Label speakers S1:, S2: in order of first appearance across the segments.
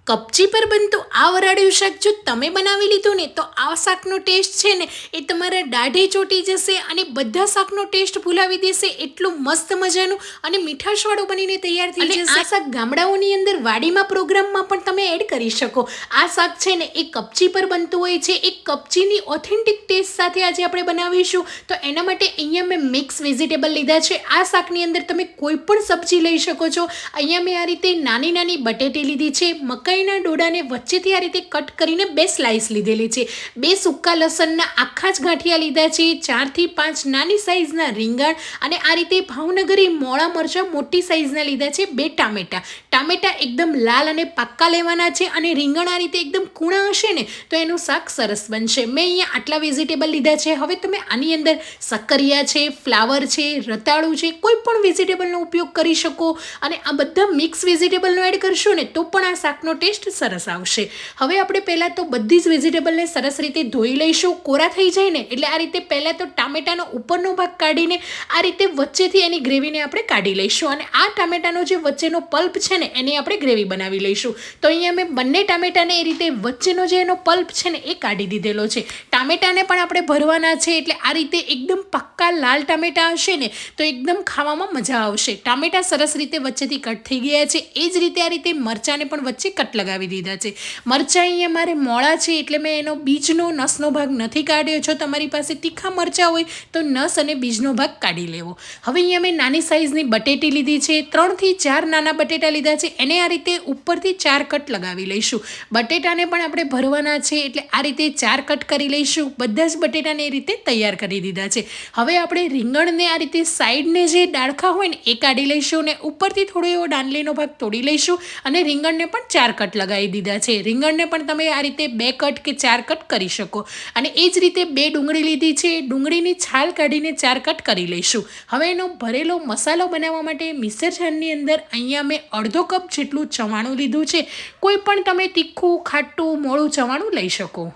S1: કપચી પર બનતું આ વરાળિયું શાક જો તમે બનાવી લીધું ને તો આ શાકનો ટેસ્ટ છે ને એ તમારા દાઢે ચોંટી જશે અને બધા શાકનો ટેસ્ટ ભૂલાવી દેશે. એટલું મસ્ત મજાનું અને મીઠાશવાળું બનીને તૈયાર થઈ જશે. આ શાક ગામડાઓની અંદર વાડીમાં પ્રોગ્રામમાં પણ તમે એડ કરી શકો. આ શાક છે ને એ કપચી પર બનતું હોય છે. એ કપચીની ઓથેન્ટિક ટેસ્ટ સાથે આજે આપણે બનાવીશું. તો એના માટે અહીંયા મેં મિક્સ વેજીટેબલ લીધા છે. આ શાકની અંદર તમે કોઈ પણ સબ્જી લઈ શકો છો. અહીંયા મેં આ રીતે નાની નાની બટેટી લીધી છે. મકાઈના ડોડાને વચ્ચેથી આ રીતે કટ કરીને 2 સ્લાઇસ લીધેલી છે. 2 સૂકા લસણના આખા જ ગાંઠિયા લીધા છે. 4 થી 5 નાની સાઇઝના રીંગણ અને આ રીતે ભાવનગરી મોળા મરચાં મોટી સાઇઝના લીધા છે. 2 ટામેટા એકદમ લાલ અને પાક્કા લેવાના છે અને રીંગણ આ રીતે એકદમ કૂણા હશે ને તો એનું શાક સરસ બનશે. મેં અહીંયા આટલા વેજીટેબલ લીધા છે. હવે તમે આની અંદર સક્કરિયા છે, ફ્લાવર છે, રતાળું છે, કોઈ પણ વેજીટેબલનો ઉપયોગ કરી શકો અને આ બધા મિક્સ વેજીટેબલનો એડ કરશો ને તો પણ આ શાકનો ટેસ્ટ સરસ આવશે. હવે આપણે પહેલાં તો બધી જ વેજીટેબલને સરસ રીતે ધોઈ લઈશું. કોરા થઈ જાય ને એટલે આ રીતે પહેલાં તો ટામેટાનો ઉપરનો ભાગ કાઢીને આ રીતે વચ્ચેથી એની ગ્રેવીને આપણે કાઢી લઈશું અને આ ટામેટાનો જે વચ્ચેનો પલ્પ છે ને એની આપણે ગ્રેવી બનાવી લઈશું. તો અહીંયા મેં બંને ટામેટાને એ રીતે વચ્ચેનો જે એનો પલ્પ છે ને એ કાઢી દીધેલો છે. ટામેટાને પણ આપણે ભરવાના છે એટલે આ રીતે એકદમ પાક્કા લાલ ટામેટા હશે ને તો એકદમ ખાવામાં મજા આવશે. ટામેટા સરસ રીતે વચ્ચેથી કટ થઈ ગયા છે. એ જ રીતે આ રીતે મરચાંને પણ વચ્ચે કટ લગાવી દીધા છે. મરચાં અહીંયા મારે મોળા છે એટલે મેં એનો બીજનો નસનો ભાગ નથી કાઢ્યો. જો તમારી પાસે તીખા મરચાં હોય તો નસ અને બીજનો ભાગ કાઢી લેવો. હવે અહીંયા મેં નાની સાઇઝની બટેટી લીધી છે. 3 થી 4 નાના બટેટા લીધા છે. એને આ રીતે ઉપરથી 4 કટ લગાવી લઈશું. બટેટાને પણ આપણે ભરવાના છે એટલે આ રીતે 4 કટ કરી લઈશું. બધા જ બટેટાને એ રીતે તૈયાર કરી દીધા છે. હવે આપણે રીંગણને આ રીતે સાઈડને જે ડાળખા હોય ને એ કાઢી લઈશું અને ઉપરથી થોડો એવો ડાંડલીનો ભાગ તોડી લઈશું અને રીંગણને પણ 4 કટ લગાવી દીધા છે. રીંગણને પણ તમે આ રીતે 2 કટ કે 4 કટ કરી શકો અને એ જ રીતે 2 ડુંગળી લીધી છે. ડુંગળીની છાલ કાઢીને 4 કટ કરી લઈશું. હવે એનો ભરેલો મસાલો બનાવવા માટે મિક્સર જારની અંદર અહીંયા મેં અડધો કપ જેટલું ચવાણું લીધું છે. કોઈ પણ તમે તીખું, ખાટું, મોળું ચવાણું લઈ શકો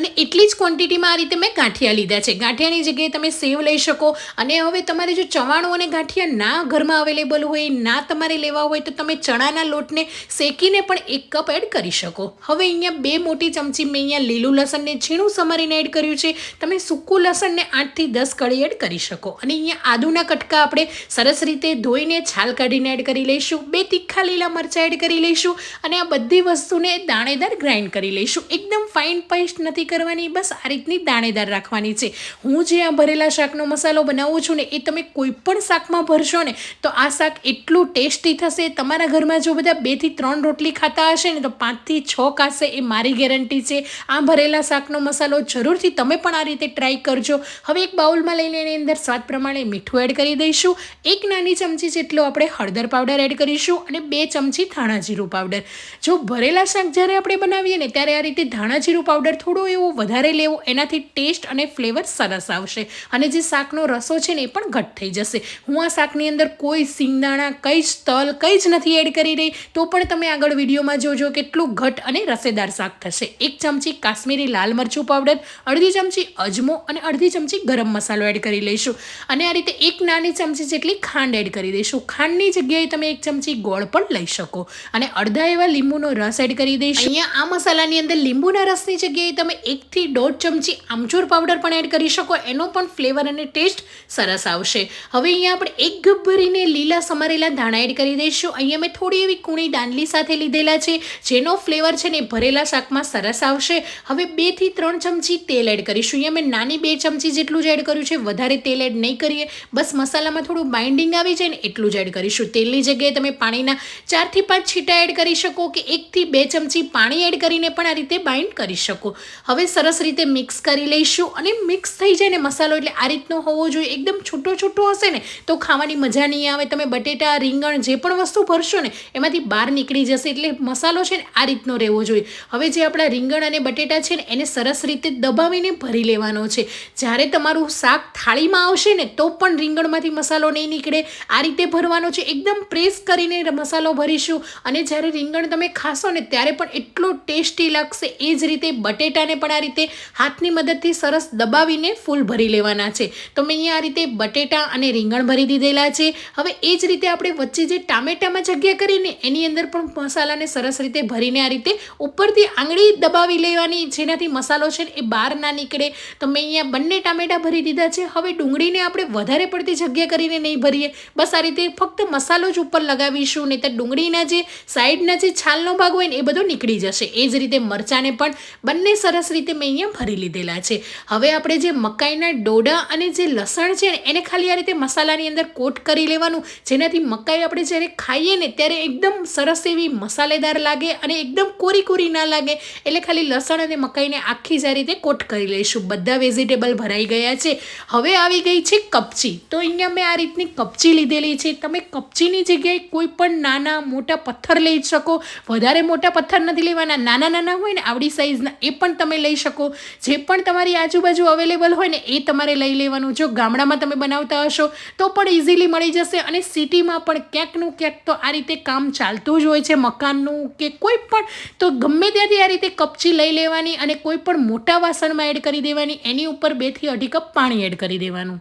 S1: અને એટલી જ ક્વોન્ટિટીમાં આ રીતે મેં ગાંઠિયા લીધા છે. ગાંઠિયાની જગ્યાએ તમે સેવ લઈ શકો અને હવે તમારે જો ચવાણું અને ગાંઠિયા ના ઘરમાં અવેલેબલ હોય, ના તમારે લેવા હોય તો તમે ચણાના લોટને શેકીને પણ 1 કપ એડ કરી શકો. હવે અહીંયા 2 મોટી ચમચી મેં અહીંયા લીલું લસણને ઝીણું સમારીને એડ કર્યું છે. તમે સૂકું લસણને 8 થી 10 કળી એડ કરી શકો અને અહીંયા આદુના કટકા આપણે સરસ રીતે ધોઈને છાલ કાઢીને એડ કરી લઈશું. 2 તીખા લીલા મરચાં એડ કરી લઈશું અને આ બધી વસ્તુને દાણેદાર ગ્રાઇન્ડ કરી લઈશું. એકદમ ફાઇન પેસ્ટ નથી કરવાની, બસ આ રીતની દાણેદાર રાખવાની છે. હું જે આ ભરેલા શાકનો મસાલો બનાવું છું ને એ તમે કોઈ પણ શાકમાં ભરશો ને તો આ શાક એટલું ટેસ્ટી થશે. તમારા ઘરમાં જો બધા 2 થી 3 રોટલી ખાતા હશે ને તો 5 થી 6 ખાશે, એ મારી ગેરંટી છે. આ ભરેલા શાકનો મસાલો જરૂરથી તમે પણ આ રીતે ટ્રાય કરજો. હવે એક બાઉલમાં લઈને એની અંદર સ્વાદ પ્રમાણે મીઠું એડ કરી દઈશું. 1 નાની ચમચી જેટલો આપણે હળદર પાવડર એડ કરીશું અને 2 ચમચી ધાણા જીરું પાવડર. જો ભરેલા શાક જ્યારે આપણે બનાવીએ ને ત્યારે આ રીતે ધાણા જીરું પાવડર થોડો એવો વધારે લેવો, એનાથી ટેસ્ટ અને ફ્લેવર સરસ આવશે અને જે શાકનો રસો છે ને એ પણ ઘટ થઈ જશે. હું આ શાકની અંદર કોઈ સિંગદાણા, કંઈ જ તલ, કંઈ જ નથી એડ કરી રહી. તો પણ તમે આગળ વિડીયોમાં જોજો કેટલું ઘટ અને રસેદાર શાક થશે. 1 ચમચી કાશ્મીરી લાલ મરચું પાવડર, અડધી ચમચી અજમો અને અડધી ચમચી ગરમ મસાલો એડ કરી લઈશું અને આ રીતે 1 નાની ચમચી જેટલી ખાંડ એડ કરી દઈશું. ખાંડની જગ્યાએ તમે 1 ચમચી ગોળ પણ લઈ શકો અને અડધા એવા લીંબુનો રસ એડ કરી દઈશું. અહીંયા આ મસાલાની અંદર લીંબુના રસની જગ્યાએ તમે 1 થી 1.5 ચમચી આમચૂર પાવડર પણ એડ કરી શકો. એનો પણ ફ્લેવર અને ટેસ્ટ સરસ આવશે. હવે અહીંયા આપણે 1 કપ ભરીને લીલા સમારેલા ધાણા એડ કરી દઈશું. અહીંયા મેં થોડી એવી કૂણી દાંડલી સાથે લીધેલા છે જેનો ફ્લેવર છે ને ભરેલા શાકમાં સરસ આવશે. હવે 2 થી 3 ચમચી તેલ એડ કરીશું. અહીંયા મેં નાની 2 ચમચી જેટલું જ એડ કર્યું છે, વધારે તેલ એડ નહીં કરીએ. બસ મસાલામાં થોડું બાઇન્ડિંગ આવી જાય ને એટલું જ એડ કરીશું. તેલની જગ્યાએ તમે પાણીના 4 થી 5 છીટા એડ કરી શકો કે 1 થી 2 ચમચી પાણી એડ કરીને પણ આ રીતે બાઇન્ડ કરી શકો. હવે સરસ રીતે મિક્સ કરી લઈશું અને મિક્સ થઈ જાય ને મસાલો એટલે આ રીતનો હોવો જોઈએ. એકદમ છૂટો હશે ને તો ખાવાની મજા નહીં આવે. તમે બટેટા, રીંગણ જે પણ વસ્તુ ભરશો ને એમાંથી બહાર નીકળી જશે. એટલે મસાલો છે ને આ રીતનો રહેવો જોઈએ. હવે જે આપણા રીંગણ અને બટેટા છે ને એને સરસ રીતે દબાવીને ભરી લેવાનો છે. જ્યારે તમારું શાક થાળીમાં આવશે ને તો પણ રીંગણમાંથી મસાલો નહીં નીકળે. આ રીતે ભરવાનો છે. એકદમ પ્રેસ કરીને મસાલો ભરીશું અને જ્યારે રીંગણ તમે ખાશો ને ત્યારે પણ એટલો ટેસ્ટી લાગશે. એ જ રીતે બટેટાને પણ આ રીતે હાથની મદદથી સરસ દબાવીને ફૂલ ભરી લેવાના છે. તો મેં અહીંયા આ રીતે બટેટા અને રીંગણ ભરી દીધેલા છે. હવે એ જ રીતે આપણે વચ્ચે જે ટામેટામાં જગ્યા કરીને એની અંદર પણ મસાલાને સરસ રીતે ભરીને આ રીતે ઉપરથી આંગળી દબાવી લેવાની, જેનાથી મસાલો છે ને એ બહાર ના નીકળે. તો મેં અહીંયા બંને ટામેટા ભરી દીધા છે. હવે ડુંગળીને આપણે વધારે પડતી જગ્યા કરીને નહીં ભરીએ, બસ આ રીતે ફક્ત મસાલો જ ઉપર લગાવીશું, નહીં તો ડુંગળીના જે સાઈડના જે છાલનો ભાગ હોય ને એ બધો નીકળી જશે. એ જ રીતે મરચાંને પણ બંને સરસ રીતે મેં અહીંયા ભરી લીધેલા છે. હવે આપણે જે મકાઈના ડોડા અને જે લસણ છે ને એને ખાલી આ રીતે મસાલાની અંદર કોટ કરી લેવાનું, જેનાથી મકાઈ આપણે જ્યારે ખાઈએ ને ત્યારે એકદમ સરસ એવી મસાલેદાર લાગે અને એકદમ કોરી કોરી ના લાગે. એટલે ખાલી લસણ અને મકાઈને આખી જ આ રીતે કોટ કરી લઈશું. બધા વેજીટેબલ ભરાઈ ગયા છે. હવે આવી ગઈ છે કપચી. તો અહીંયા મેં આ રીતની કપચી લીધેલી છે. તમે કપચીની જગ્યાએ કોઈ પણ નાના મોટા પથ્થર લઈ શકો. વધારે મોટા પથ્થર નથી લેવાના, નાના નાના હોય ને આવડી સાઈઝના એ પણ તમે લઈ શકો. જે પણ તમારી આજુબાજુ અવેલેબલ હોય ને એ તમારે લઈ લેવાનું. જો ગામડામાં તમે બનાવતા હશો તો પણ ઇઝીલી મળી જશે, અને સિટીમાં પણ ક્યાંકનું ક્યાંક તો આ રીતે કામ ચાલતું જ હોય છે, મકાનનું કે કોઈ પણ. તો ગમે ત્યાંથી આ રીતે કપચી લઈ લેવાની અને કોઈ પણ મોટા વાસણમાં એડ કરી દેવાની. એની ઉપર 2 થી 2.5 કપ પાણી એડ કરી દેવાનું.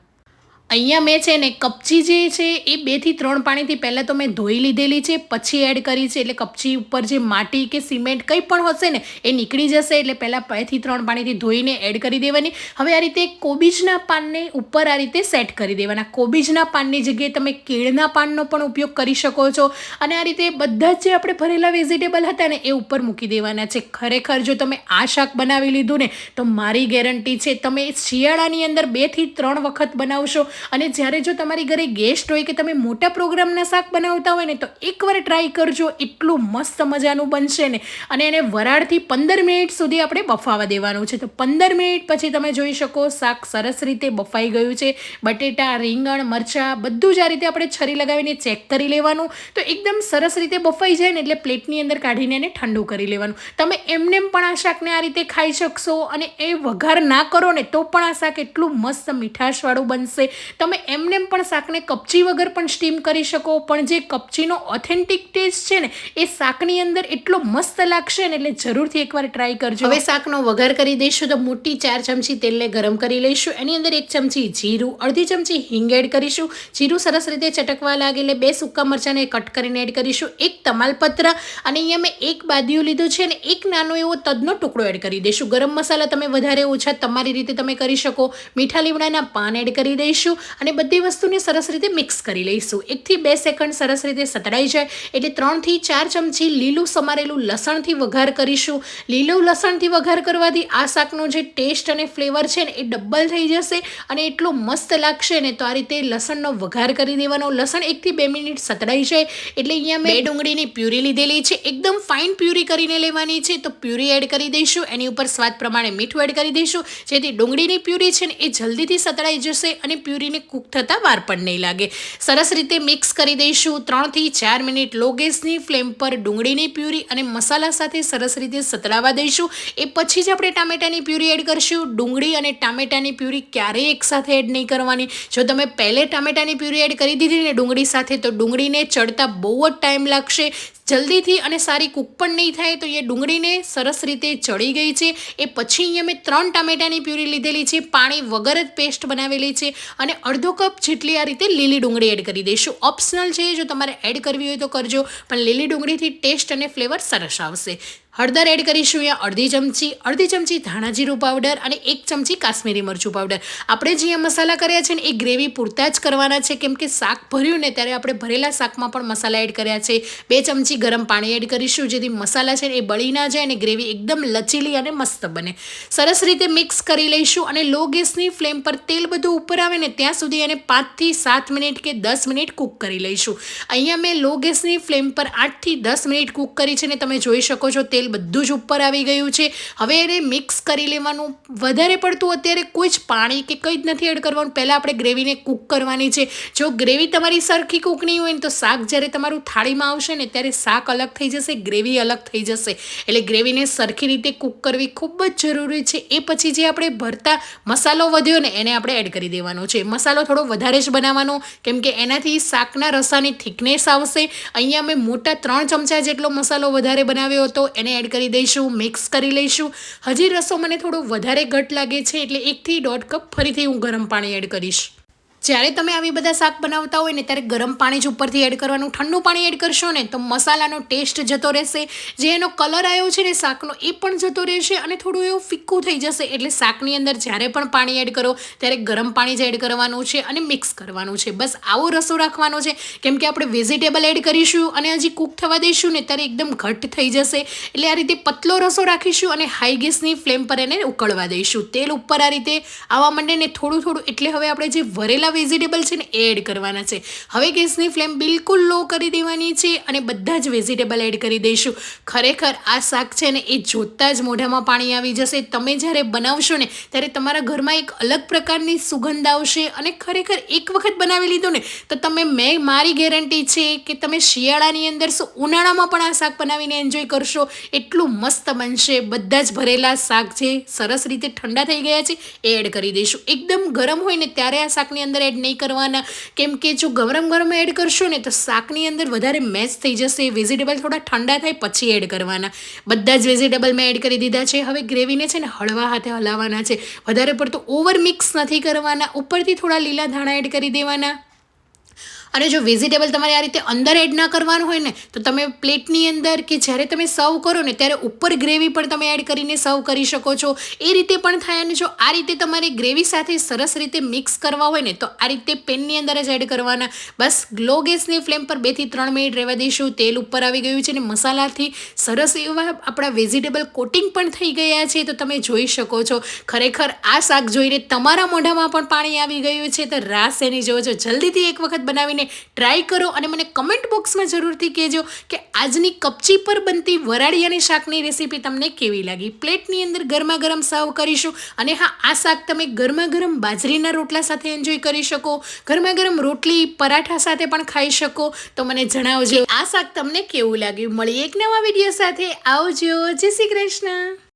S1: અહીંયા મેં છે ને કપચી જે છે એ 2 થી 3 પાણીથી પહેલાં તો મેં ધોઈ લીધેલી છે, પછી એડ કરી છે. એટલે કપચી ઉપર જે માટી કે સિમેન્ટ કંઈ પણ હશે ને એ નીકળી જશે. એટલે પહેલાં 2 થી 3 પાણીથી ધોઈને એડ કરી દેવાની. હવે આ રીતે કોબીજના પાનને ઉપર આ રીતે સેટ કરી દેવાના. કોબીજના પાનની જગ્યાએ તમે કેળના પાનનો પણ ઉપયોગ કરી શકો છો. અને આ રીતે બધા જ જે આપણે ભરેલા વેજીટેબલ હતા ને એ ઉપર મૂકી દેવાના છે. ખરેખર જો તમે આ શાક બનાવી લીધું ને તો મારી ગેરંટી છે તમે શિયાળાની અંદર 2 થી 3 વખત બનાવશો. અને જ્યારે જો તમારી ઘરે ગેસ્ટ હોય કે તમે મોટા પ્રોગ્રામના શાક બનાવતા હોય ને તો એકવાર ટ્રાય કરજો, એટલું મસ્ત મજાનું બનશે ને. અને એને વરાળથી 15 મિનિટ સુધી આપણે બફાવા દેવાનું છે. તો 15 મિનિટ પછી તમે જોઈ શકો શાક સરસ રીતે બફાઈ ગયું છે. બટેટા, રીંગણ, મરચાં બધું જ આ રીતે આપણે છરી લગાવીને ચેક કરી લેવાનું. તો એકદમ સરસ રીતે બફાઈ જાય ને એટલે પ્લેટની અંદર કાઢીને એને ઠંડુ કરી લેવાનું. તમે એમને પણ આ શાકને આ રીતે ખાઈ શકશો. અને એ વઘાર ના કરો ને તો પણ આ શાક એટલું મસ્ત મીઠાશવાળું બનશે. તમે એમને પણ શાકને કપચી વગર પણ સ્ટીમ કરી શકો, પણ જે કપચીનો ઓથેન્ટિક ટેસ્ટ છે ને એ શાકની અંદર એટલો મસ્ત લાગશે ને, એટલે જરૂરથી એકવાર ટ્રાય કરજો. હવે શાકનો વઘાર કરી દઈશું. તો મોટી 4 ચમચી તેલને ગરમ કરી લઈશું. એની અંદર 1 ચમચી જીરું, અડધી ચમચી હિંગ એડ કરીશું. જીરું સરસ રીતે ચટકવા લાગે એટલે 2 સૂકા મરચાંને કટ કરીને એડ કરીશું. 1 તમાલપત્ર અને અહીંયા મેં 1 બાદિયું લીધું છે અને 1 નાનો એવો તજનો ટુકડો એડ કરી દઈશું. ગરમ મસાલા તમે વધારે ઓછા તમારી રીતે તમે કરી શકો. મીઠા લીમડાના પાન એડ કરી દઈશું અને બધી વસ્તુને સરસ રીતે મિક્સ કરી લઈશું. 1 થી 2 સેકન્ડ સરસ રીતે સતળાઈ જાય એટલે 3 થી 4 ચમચી લીલું સમારેલું લસણથી વઘાર કરીશું. લીલું લસણથી વઘાર કરવાથી આ શાકનો જે ટેસ્ટ અને ફ્લેવર છે ને એ ડબલ થઈ જશે અને એટલો મસ્ત લાગશે ને. તો આ રીતે લસણનો વઘાર કરી દેવાનો. લસણ 1 થી 2 મિનિટ સતળાઈ જાય એટલે અહીંયા મેં 2 ડુંગળીની પ્યુરી લીધેલી છે. એકદમ ફાઇન પ્યુરી કરીને લેવાની છે. તો પ્યુરી એડ કરી દઈશું. એની ઉપર સ્વાદ પ્રમાણે મીઠું એડ કરી દઈશું, જેથી ડુંગળીની પ્યુરી છે ને એ જલ્દીથી સતળાઈ જશે અને પ્યુરીને કૂક થતાં વાર પણ નહીં લાગે. સરસ રીતે મિક્સ કરી દઈશું. 3 થી 4 મિનિટ લો ગેસની ફ્લેમ પર ડુંગળીની પ્યુરી અને મસાલા સાથે સરસ રીતે સતળાવા દઈશું. એ પછી જ આપણે ટામેટાની પ્યુરી એડ કરીશું. ડુંગળી અને ટામેટાની પ્યુરી ક્યારેય એકસાથે એડ નહીં કરવાની. જો તમે પહેલે ટામેટાની પ્યુરી એડ કરી દીધી ને ડુંગળી સાથે તો ડુંગળીને ચડતા બહુ જ ટાઈમ લાગશે, જલ્દીથી અને સારી કૂક પણ નહીં થાય. તો એ ડુંગળીને સરસ રીતે ચડી ગઈ છે. એ પછી અહીંયા મેં 3 ટામેટાની પ્યુરી લીધેલી છે, પાણી વગર જ પેસ્ટ બનાવેલી છે અને અડધો કપ જેટલી આ રીતે લીલી ડુંગળી એડ કરી દઈશું. ઓપ્શનલ છે, જો તમારે એડ કરવી હોય તો કરજો, પણ લીલી ડુંગળીથી ટેસ્ટ અને ફ્લેવર સરસ આવશે. હળદર એડ કરીશું અહીંયા અડધી ચમચી ધાણા જીરું પાવડર અને 1 ચમચી કાશ્મીરી મરચું પાવડર. આપણે જે મસાલા કર્યા છે ને એ ગ્રેવી પૂરતા જ કરવાના છે, કેમ કે શાક ભર્યું ને ત્યારે આપણે ભરેલા શાકમાં પણ મસાલા એડ કર્યા છે. 2 ચમચી ગરમ પાણી એડ કરીશું, જેથી મસાલા છે ને એ બળી ના જાય અને ગ્રેવી એકદમ લચીલી અને મસ્ત બને. સરસ રીતે મિક્સ કરી લઈશું અને લો ગેસની ફ્લેમ પર તેલ બધું ઉપર આવે ને ત્યાં સુધી એને 5 થી 7 મિનિટ કે 10 મિનિટ કૂક કરી લઈશું. અહીંયા મેં લો ગેસની ફ્લેમ પર 8 થી 10 મિનિટ કૂક કરી છે ને તમે જોઈ શકો છો તેલ બધું જ ઉપર આવી ગયું છે. હવે એને મિક્સ કરી લેવાનું. વધારે પડતું અત્યારે કોઈ જ પાણી કે કંઈ જ નથી એડ કરવાનું. પહેલાં આપણે ગ્રેવીને કૂક કરવાની છે. જો ગ્રેવી તમારી સરખી કૂક નહીં હોય ને તો શાક જ્યારે તમારું થાળીમાં આવશે ને ત્યારે શાક અલગ થઈ જશે, ગ્રેવી અલગ થઈ જશે. એટલે ગ્રેવીને સરખી રીતે કૂક કરવી ખૂબ જ જરૂરી છે. એ પછી જે આપણે ભરતા મસાલો વધ્યો ને એને આપણે એડ કરી દેવાનો છે. મસાલો થોડો વધારે જ બનાવવાનો, કેમ કે એનાથી શાકના રસાની થિકનેસ આવશે. અહીંયા મેં મોટા 3 ચમચા જેટલો મસાલો વધારે બનાવ્યો હતો. એને પાણી એડ કરી દઈશું, મિક્સ કરી લઈશું. હજી રસો મને થોડો વધારે ઘટ લાગે છે એટલે 1 થી 1.5 કપ ફરીથી હું ગરમ પાણી એડ કરીશ. જ્યારે તમે આવી બધા શાક બનાવતા હોય ને ત્યારે ગરમ પાણી જ ઉપરથી એડ કરવાનું. ઠંડુ પાણી એડ કરશો ને તો મસાલાનો ટેસ્ટ જતો રહેશે, જે એનો કલર આવ્યો છે ને શાકનો એ પણ જતો રહેશે અને થોડું એવું ફિક્કું થઈ જશે. એટલે શાકની અંદર જ્યારે પણ પાણી એડ કરો ત્યારે ગરમ પાણી જ એડ કરવાનું છે અને મિક્સ કરવાનું છે. બસ આવો રસો રાખવાનો છે, કેમ કે આપણે વેજીટેબલ એડ કરીશું અને હજી કૂક થવા દઈશું ને ત્યારે એકદમ ઘટ થઈ જશે. એટલે આ રીતે પતલો રસો રાખીશું અને હાઈ ગેસની ફ્લેમ પર એને ઉકળવા દઈશું. તેલ ઉપર આ રીતે આવવા માંડે ને થોડું થોડું, એટલે હવે આપણે જે વરેલા વેજીટેબલ છે ને એ એડ કરવાના છે. હવે ગેસની ફ્લેમ બિલકુલ લો કરી દેવાની છે અને બધા જ વેજીટેબલ એડ કરી દઈશું. ખરેખર આ શાક છે ને એ જોતાં જ મોઢામાં પાણી આવી જશે. તમે જ્યારે બનાવશો ને ત્યારે તમારા ઘરમાં એક અલગ પ્રકારની સુગંધ આવશે અને ખરેખર એક વખત બનાવી લીધું ને તો મારી ગેરંટી છે કે તમે શિયાળાની અંદર ઉનાળામાં પણ આ શાક બનાવીને એન્જોય કરશો. એટલું મસ્ત બનશે. બધા જ ભરેલા શાક જે સરસ રીતે ઠંડા થઈ ગયા છે એ એડ કરી દઈશું. એકદમ ગરમ હોય ને ત્યારે આ શાકની અંદર એડ નહીં કરવાના, કેમ કે જો ગરમ એડ કરશો ને તો શાકની અંદર વધારે મેચ થઈ જશે. વેજીટેબલ થોડા ઠંડા થાય પછી એડ કરવાના. બધા જ વેજીટેબલ મેં એડ કરી દીધા છે. હવે ગ્રેવીને છે ને હળવા હાથે હલાવવાના છે, વધારે પડતું ઓવર મિક્સ નથી કરવાના. ઉપરથી થોડા લીલા ધાણા એડ કરી દેવાના. અને જો વેજીટેબલ તમારે આ રીતે અંદર એડ ના કરવાનું હોય ને તો તમે પ્લેટની અંદર કે જ્યારે તમે સર્વ કરો ને ત્યારે ઉપર ગ્રેવી પણ તમે એડ કરીને સર્વ કરી શકો છો. એ રીતે પણ થાય. અને જો આ રીતે તમારે ગ્રેવી સાથે સરસ રીતે મિક્સ કરવા હોય ને તો આ રીતે પેનની અંદર જ એડ કરવાના. બસ લો ગેસની ફ્લેમ પર 2 થી 3 મિનિટ રહેવા દઈશું. તેલ ઉપર આવી ગયું છે ને મસાલાથી સરસ એવા આપણા વેજીટેબલ કોટિંગ પણ થઈ ગયા છે, તો તમે જોઈ શકો છો. ખરેખર આ શાક જોઈને તમારા મોઢામાં પણ પાણી આવી ગયું છે, તો રાસ એની જોવો છો. જલ્દીથી એક વખત બનાવીને ટ્રાય કરો અને મને કમેન્ટ બોક્સમાં જરૂરથી કહેજો કે આજની કપચી પર બનતી વરાળિયાની શાકની રેસીપી તમને કેવી લાગી. પ્લેટની અંદર ગરમા ગરમ સર્વ કરીશું. અને હા, આ શાક તમે ગરમા ગરમ બાજરીના રોટલા સાથે એન્જોય કરી શકો, ગરમા ગરમ રોટલી પરાઠા સાથે પણ ખાઈ શકો. તો મને જણાવજો આ શાક તમને કેવું લાગ્યું. મળીએ એક નવા વિડીયો સાથે. આવજો. જય શ્રી કૃષ્ણ.